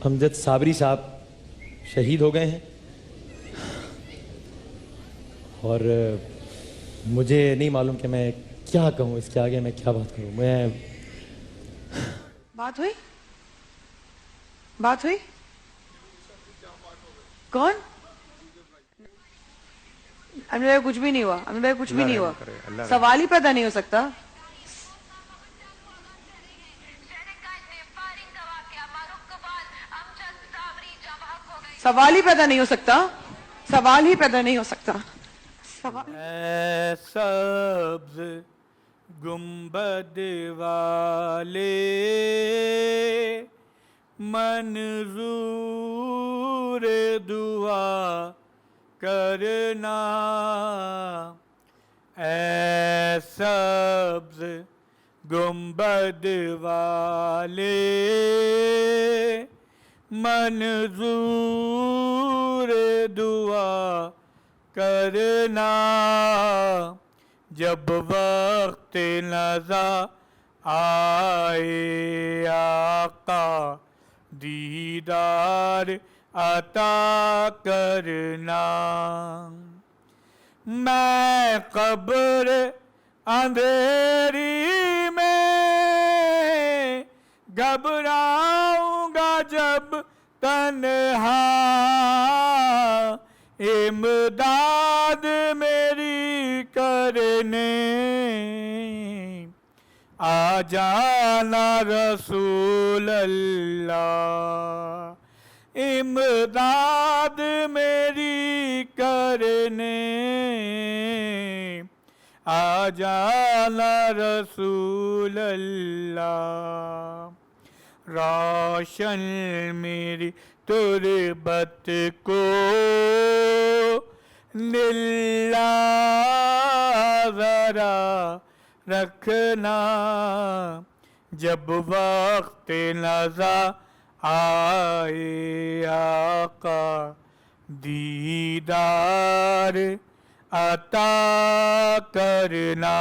امجد صابری صاحب شہید ہو گئے ہیں، اور مجھے نہیں معلوم کہ میں کیا کہوں، اس کے آگے میں کیا بات کروں. میں بات ہوئی کون؟ امین بھائی کچھ بھی نہیں ہوا، امین بھائی کچھ بھی نہیں ہوا. سوال ہی پیدا نہیں ہو سکتا. سوال ہی پیدا نہیں ہو سکتا. سوال ہی پیدا نہیں ہو سکتا. اے سبز گنبد والے منظور دعا کرنا، اے سبز گنبد والے منظور دعا کرنا، جب وقت نزا آئے آقا دیدار عطا کرنا. میں قبر اندھیری میں گھبراؤں گا جب تنہا، امداد میری کرنے آ جانا رسول اللہ، امداد میری کرنے آ جانا رسول اللہ. روشن میری تربت کو للہ ذرا رکھنا، جب وقت نزا آئے آقا دیدار عطا کرنا.